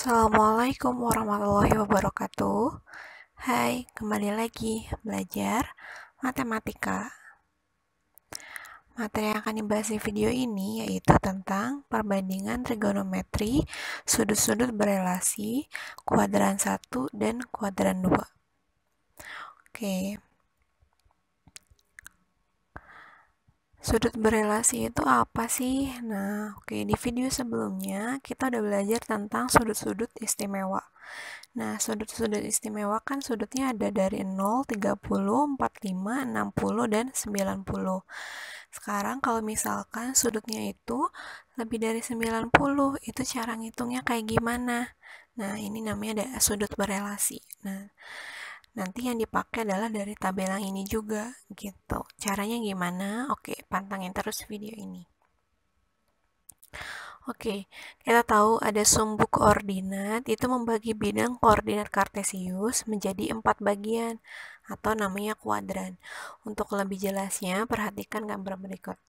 Assalamualaikum warahmatullahi wabarakatuh. Hai, kembali lagi belajar matematika. Materi yang akan dibahas di video ini yaitu tentang perbandingan trigonometri, sudut-sudut berelasi, kuadran 1 dan kuadran 2. Oke. Sudut berelasi itu apa sih? Nah, oke, di video sebelumnya kita udah belajar tentang sudut-sudut istimewa. Nah, sudut-sudut istimewa kan sudutnya ada dari 0, 30, 45, 60, dan 90. Sekarang kalau misalkan sudutnya itu lebih dari 90, itu cara ngitungnya kayak gimana? Nah, ini namanya ada sudut berelasi. Nah, nanti yang dipakai adalah dari tabel yang ini juga, gitu. Caranya gimana? Oke, pantengin terus video ini. Oke, kita tahu ada sumbu koordinat, itu membagi bidang koordinat kartesius menjadi 4 bagian, atau namanya kuadran. Untuk lebih jelasnya, perhatikan gambar berikut.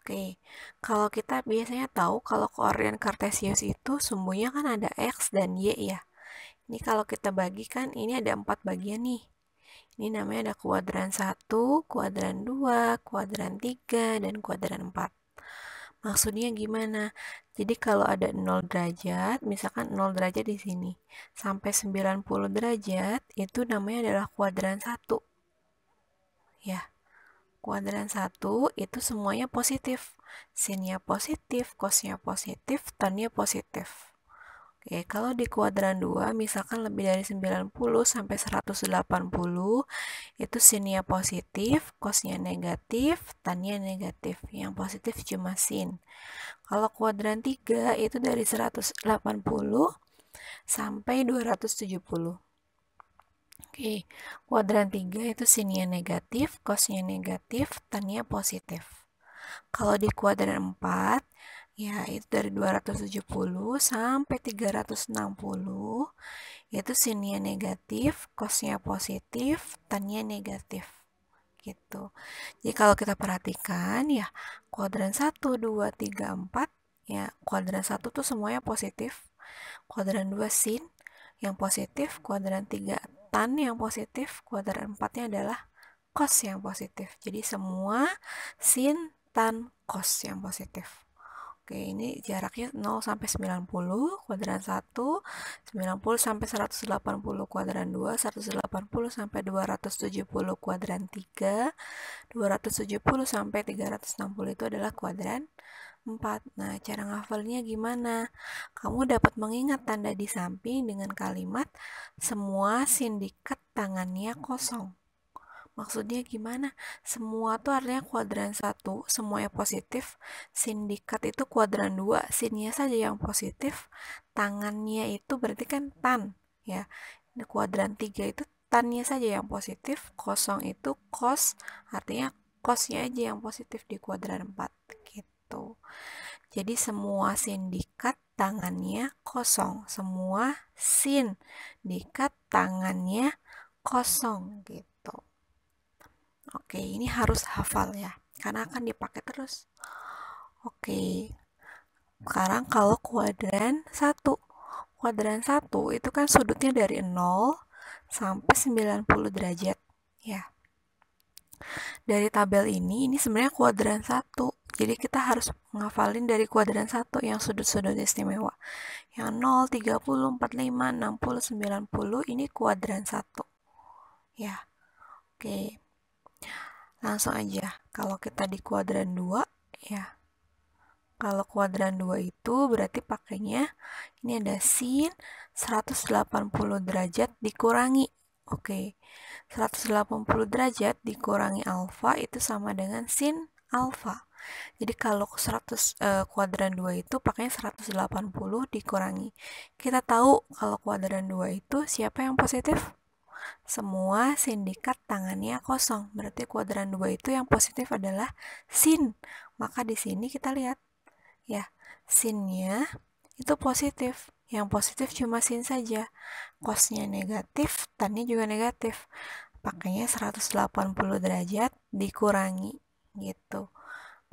Oke, kalau kita biasanya tahu kalau koordinat kartesius itu sumbunya kan ada X dan Y ya. Ini kalau kita bagikan, ini ada 4 bagian nih. Ini namanya ada kuadran 1, kuadran 2, kuadran 3, dan kuadran 4. Maksudnya gimana? Jadi kalau ada 0 derajat, misalkan 0 derajat di sini, sampai 90 derajat, itu namanya adalah kuadran 1. Ya, kuadran 1 itu semuanya positif. Sinnya positif, cosnya positif, tannya positif. Oke, kalau di kuadran 2, misalkan lebih dari 90 sampai 180, itu sinnya positif, cosnya negatif, tannya negatif. Yang positif cuma sin. Kalau kuadran 3 itu dari 180 sampai 270. Oke, kuadran 3 itu sinnya negatif, cosnya negatif, tannya positif. Kalau di kuadran 4, ya itu dari 270 sampai 360, itu sinnya negatif, cosnya positif, tannya negatif. Gitu. Jadi kalau kita perhatikan ya, kuadran 1, 2, 3, 4, ya kuadran 1 tuh semuanya positif. Kuadran 2 sin yang positif, kuadran 3 tan yang positif, kuadran 4-nya adalah cos yang positif. Jadi semua sin, tan, cos yang positif. Oke, ini jaraknya 0 sampai 90, kuadran 1, 90 sampai 180 kuadran 2, 180 sampai 270 kuadran 3, 270 sampai 360 itu adalah kuadran 4. Nah, cara ngafalnya gimana? Kamu dapat mengingat tanda di samping dengan kalimat semua sindikat tangannya kosong. Maksudnya gimana? Semua tuh artinya kuadran 1, semuanya positif. Sindikat itu kuadran 2, sinnya saja yang positif. Tangannya itu berarti kan tan, ya. Kuadran 3 itu tannya saja yang positif. Kosong itu cos, artinya cosnya aja yang positif di kuadran 4, gitu. Jadi semua sindikat tangannya kosong. Semua sindikat tangannya kosong, gitu. Oke, ini harus hafal ya, karena akan dipakai terus. Oke, sekarang kalau kuadran 1. Kuadran 1 itu kan sudutnya dari 0 sampai 90 derajat. Ya. Dari tabel ini sebenarnya kuadran 1. Jadi kita harus ngafalin dari kuadran 1 yang sudut-sudut istimewa. Yang 0, 30, 45, 60, 90 ini kuadran 1. Ya. Oke. Langsung aja, kalau kita di kuadran 2, ya. Kalau kuadran 2 itu berarti pakainya, ini ada sin 180 derajat dikurangi. Oke, 180 derajat dikurangi alfa itu sama dengan sin alfa. Jadi kalau kuadran 2 itu pakainya 180 dikurangi. Kita tahu kalau kuadran 2 itu siapa yang positif? Semua sindikat tangannya kosong. Berarti kuadran 2 itu yang positif adalah sin. Maka di sini kita lihat ya, sinnya itu positif. Yang positif cuma sin saja. Cosnya negatif, tannya juga negatif. Pakainya 180 derajat dikurangi gitu.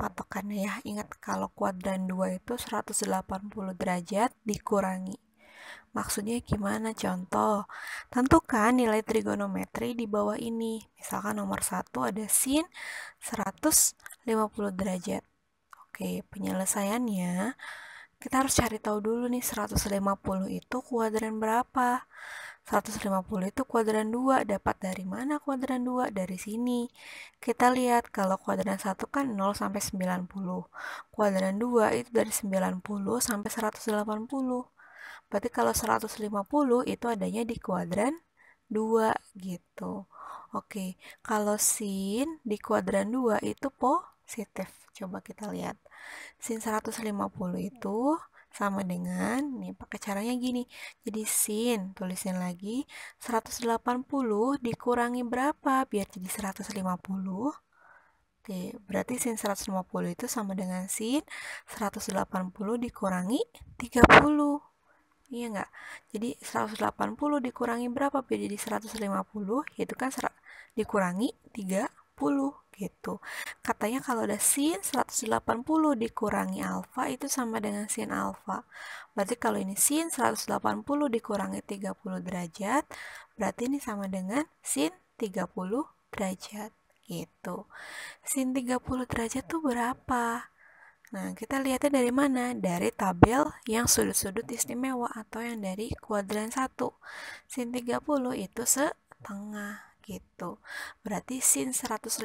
patokannya ya. Ingat kalau kuadran 2 itu 180 derajat dikurangi. Maksudnya gimana? Contoh, tentukan nilai trigonometri di bawah ini. Misalkan nomor 1 ada sin 150 derajat. Oke, penyelesaiannya kita harus cari tahu dulu nih 150 itu kuadran berapa. 150 itu kuadran 2. Dapat dari mana kuadran 2? Dari sini. Kita lihat kalau kuadran 1 kan 0 sampai 90. Kuadran 2 itu dari 90 sampai 180. Berarti kalau 150 itu adanya di kuadran 2 gitu. Oke, kalau sin di kuadran 2 itu positif. Coba kita lihat. Sin 150 itu sama dengan, nih pakai caranya gini. Jadi sin, tulisin lagi, 180 dikurangi berapa biar jadi 150. Oke, berarti sin 150 itu sama dengan sin 180 dikurangi 30. Iya nggak? Jadi 180 dikurangi berapa biar jadi 150? Itu kan dikurangi 30 gitu. Katanya kalau ada sin 180 dikurangi alfa itu sama dengan sin alfa. Berarti kalau ini sin 180 dikurangi 30 derajat, berarti ini sama dengan sin 30 derajat gitu. Sin 30 derajat tuh berapa? Nah, kita lihatnya dari mana? Dari tabel yang sudut-sudut istimewa atau yang dari kuadran 1. Sin 30 itu setengah gitu. Berarti sin 150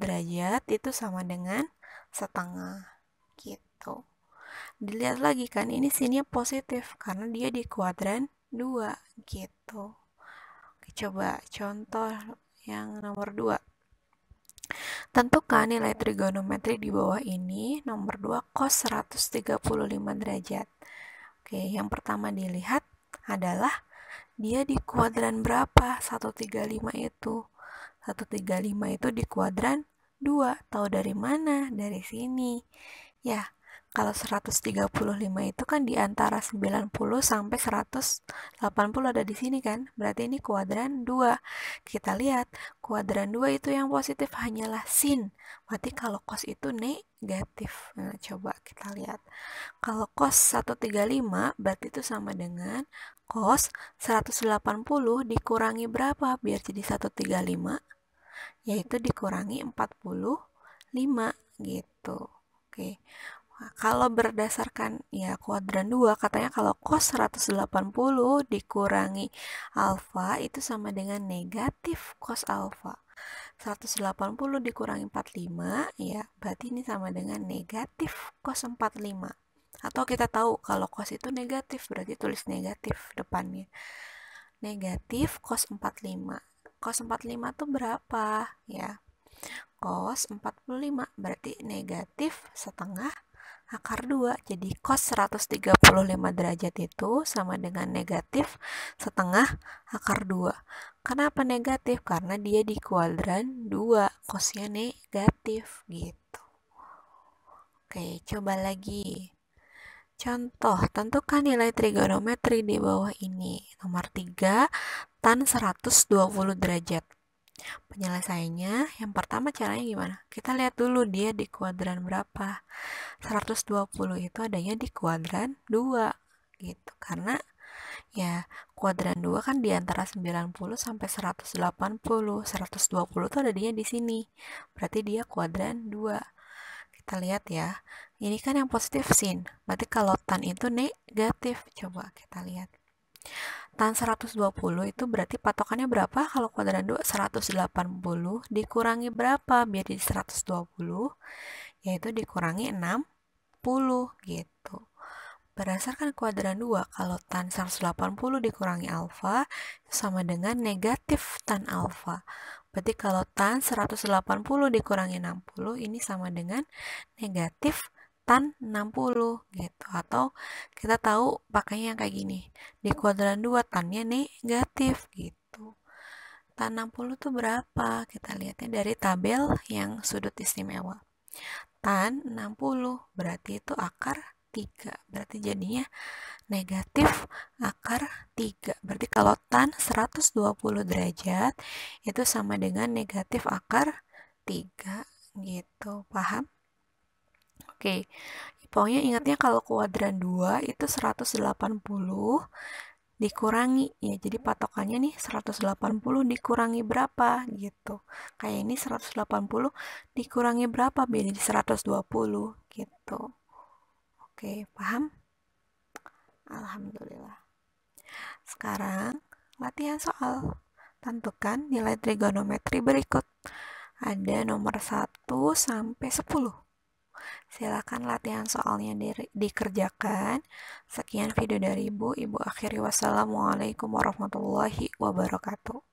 derajat itu sama dengan setengah gitu. Dilihat lagi kan, ini sinnya positif karena dia di kuadran 2 gitu. Oke, coba contoh yang nomor 2. Tentukan nilai trigonometri di bawah ini. Nomor 2 cos 135 derajat. Oke, yang pertama dilihat adalah dia di kuadran berapa? 135 itu. 135 itu di kuadran 2. Tahu dari mana? Dari sini. Ya, kalau 135 itu kan di antara 90 sampai 180 ada di sini kan? Berarti ini kuadran 2. Kita lihat, kuadran 2 itu yang positif hanyalah sin. Berarti kalau cos itu negatif. Nah, coba kita lihat. Kalau cos 135 berarti itu sama dengan cos 180 dikurangi berapa biar jadi 135? Yaitu dikurangi 45 gitu. Oke. Kalau berdasarkan ya kuadran 2, katanya kalau cos 180 dikurangi alfa itu sama dengan negatif cos alfa. 180 dikurangi 45, ya berarti ini sama dengan negatif cos 45. Atau kita tahu kalau cos itu negatif, berarti tulis negatif depannya. Negatif cos 45. Cos 45 itu berapa? Ya, cos 45 berarti negatif setengah akar 2. Jadi cos 135 derajat itu sama dengan negatif setengah akar 2. Kenapa negatif? Karena dia di kuadran 2, cosnya negatif gitu. Oke, coba lagi. Contoh, tentukan nilai trigonometri di bawah ini. Nomor 3, tan 120 derajat. Penyelesaiannya, yang pertama caranya gimana? Kita lihat dulu dia di kuadran berapa. 120 itu adanya di kuadran 2 gitu. Karena ya kuadran 2 kan di antara 90 sampai 180. 120 itu adanya di sini. Berarti dia kuadran 2. Kita lihat ya. Ini kan yang positif sin. Berarti kalau tan itu negatif. Coba kita lihat. Tan 120 itu berarti patokannya berapa? Kalau kuadran 2 180 dikurangi berapa biar jadi 120? Yaitu dikurangi 60 gitu. Berdasarkan kuadran 2, kalau tan 180 dikurangi alfa sama dengan negatif tan alfa. Berarti kalau tan 180 dikurangi 60 ini sama dengan negatif tan 60 gitu. Atau kita tahu pakainya yang kayak gini. Di kuadran 2 tannya negatif gitu. Tan 60 itu berapa? Kita lihatnya dari tabel yang sudut istimewa. Tan 60 berarti itu akar 3. Berarti jadinya negatif akar 3. Berarti kalau tan 120 derajat itu sama dengan negatif akar 3 gitu. Paham? Oke, pokoknya ingatnya kalau kuadran 2 itu 180 dikurangi, ya jadi patokannya nih 180 dikurangi berapa gitu. Kayak ini 180 dikurangi berapa, beda di 120 gitu. Oke, paham? Alhamdulillah. Sekarang latihan soal. Tentukan nilai trigonometri berikut. Ada nomor 1 sampai 10. Silakan latihan soalnya dikerjakan. Sekian video dari Ibu. Ibu akhiri wassalamualaikum warahmatullahi wabarakatuh.